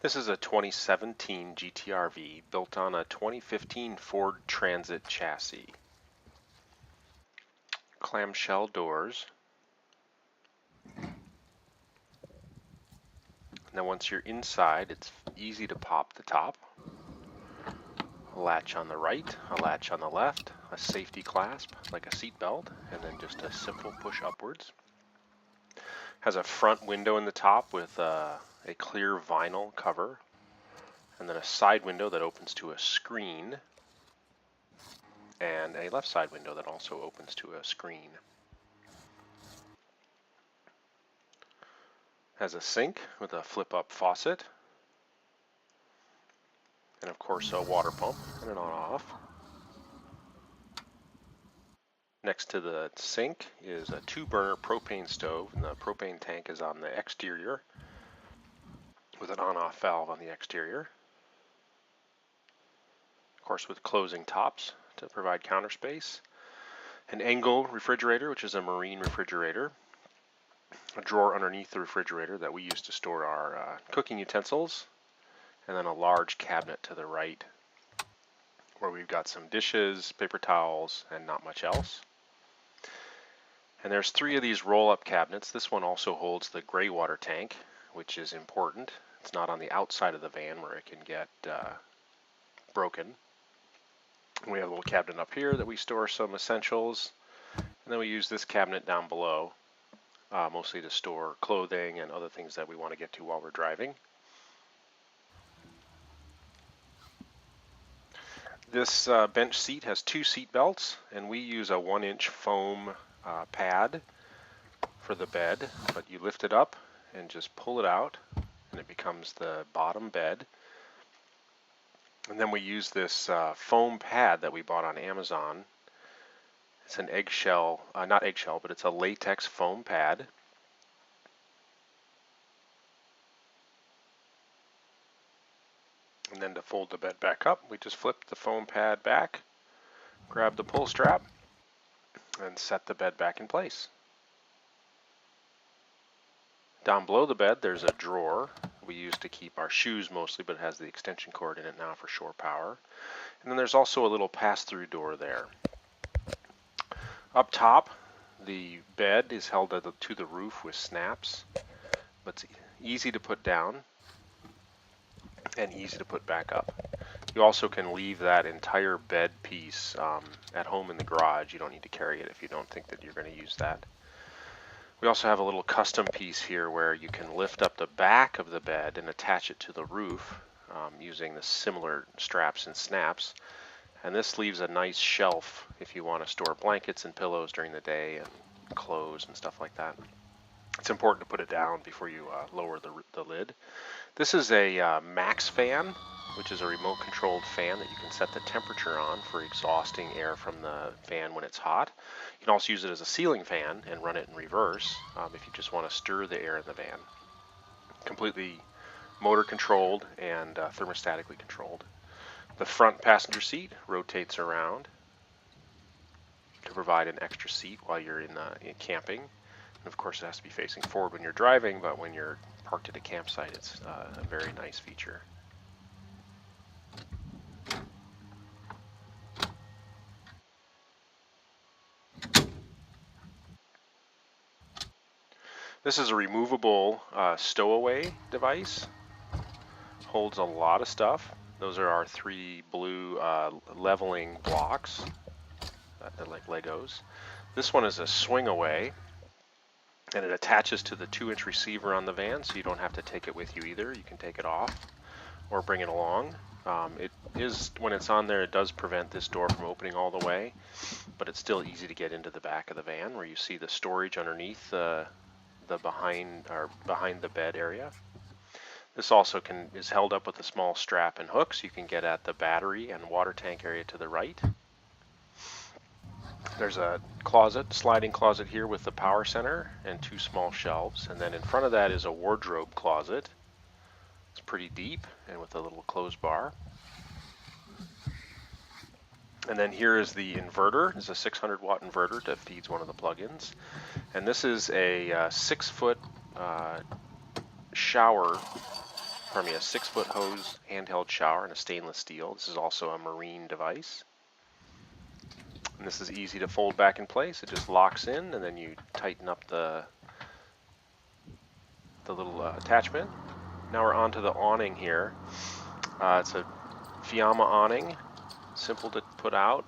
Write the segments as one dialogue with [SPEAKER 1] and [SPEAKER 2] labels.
[SPEAKER 1] This is a 2017 GTRV built on a 2015 Ford Transit chassis. Clamshell doors. And then once you're inside, it's easy to pop the top. A latch on the right, a latch on the left, a safety clasp like a seat belt, and then just a simple push upwards. Has a front window in the top with a clear vinyl cover, and then a side window that opens to a screen, and a left side window that also opens to a screen. Has a sink with a flip-up faucet, and of course a water pump and an on-off. Next to the sink is a 2-burner propane stove, and the propane tank is on the exterior with an on-off valve on the exterior. Of course, with closing tops to provide counter space. An Engel refrigerator, which is a marine refrigerator. A drawer underneath the refrigerator that we use to store our cooking utensils. And then a large cabinet to the right where we've got some dishes, paper towels, and not much else. And there's 3 of these roll-up cabinets. This one also holds the gray water tank, which is important. It's not on the outside of the van where it can get broken. And we have a little cabinet up here that we store some essentials. And then we use this cabinet down below, mostly to store clothing and other things that we want to get to while we're driving. This bench seat has 2 seat belts, and we use a 1-inch foam pad for the bed, but you lift it up and just pull it out, and it becomes the bottom bed. And then we use this foam pad that we bought on Amazon. It's an eggshell, not eggshell, but it's a latex foam pad. And then to fold the bed back up, we just flip the foam pad back, grab the pull strap, and set the bed back in place. Down below the bed, there's a drawer we use to keep our shoes mostly, but it has the extension cord in it now for shore power. And then there's also a little pass-through door there. Up top, the bed is held to the roof with snaps, but it's easy to put down and easy to put back up. You also can leave that entire bed piece at home in the garage. You don't need to carry it if you don't think that you're going to use that. We also have a little custom piece here where you can lift up the back of the bed and attach it to the roof using the similar straps and snaps. And this leaves a nice shelf if you want to store blankets and pillows during the day and clothes and stuff like that. It's important to put it down before you lower the lid. This is a max fan, which is a remote controlled fan that you can set the temperature on for exhausting air from the van when it's hot. You can also use it as a ceiling fan and run it in reverse if you just want to stir the air in the van. Completely motor controlled and thermostatically controlled. The front passenger seat rotates around to provide an extra seat while you're in camping. And of course, it has to be facing forward when you're driving, but when you're parked at a campsite, it's a very nice feature. This is a removable stowaway device. Holds a lot of stuff. Those are our 3 blue leveling blocks. They're like Legos. This one is a swing away, and it attaches to the 2-inch receiver on the van, so you don't have to take it with you either. You can take it off or bring it along. It is, when it's on there, it does prevent this door from opening all the way, but it's still easy to get into the back of the van where you see the storage underneath the behind the bed area. This also is held up with a small strap and hooks. You can get at the battery and water tank area to the right. There's a sliding closet here with the power center and 2 small shelves. And then in front of that is a wardrobe closet. It's pretty deep and with a little closed bar. And then here is the inverter. It's a 600-watt inverter that feeds one of the plugins. And this is a 6-foot shower pardon me, a 6-foot hose handheld shower in a stainless steel. This is also a marine device. And this is easy to fold back in place. It just locks in, and then you tighten up the little attachment. Now we're onto the awning here. It's a Fiamma awning, simple to put out.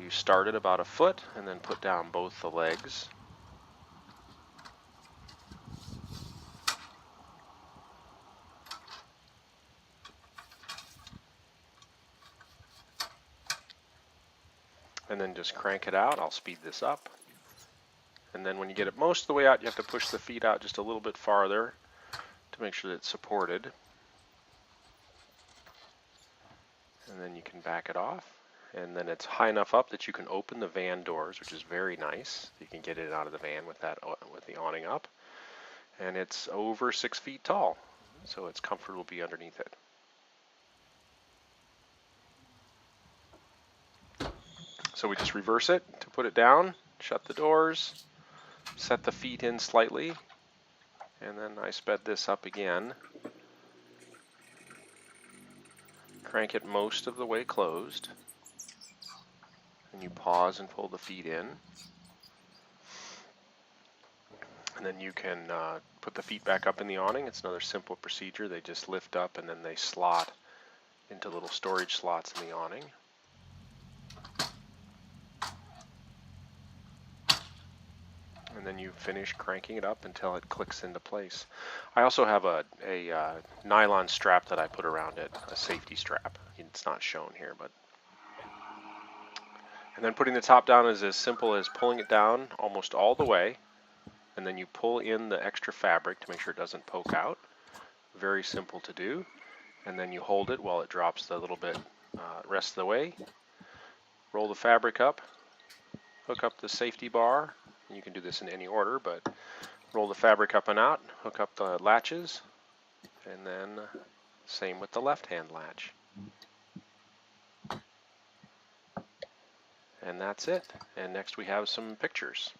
[SPEAKER 1] You start it about a foot and then put down both the legs. And then just crank it out. I'll speed this up. And then when you get it most of the way out, you have to push the feet out just a little bit farther to make sure that it's supported. And then you can back it off. And then it's high enough up that you can open the van doors, which is very nice. You can get in and out of the van with the awning up. And it's over 6 feet tall, so it's comfortable to be underneath it. So we just reverse it to put it down, shut the doors, set the feet in slightly, and then I sped this up again. Crank it most of the way closed, and you pause and pull the feet in. And then you can put the feet back up in the awning. It's another simple procedure. They just lift up and then they slot into little storage slots in the awning. And then you finish cranking it up until it clicks into place. I also have a nylon strap that I put around it, a safety strap. It's not shown here, but. And then putting the top down is as simple as pulling it down almost all the way, and then you pull in the extra fabric to make sure it doesn't poke out. Very simple to do. And then you hold it while it drops a little bit rest of the way. Roll the fabric up, hook up the safety bar. You can do this in any order, but roll the fabric up and out, hook up the latches, and then same with the left-hand latch. And that's it. And next we have some pictures.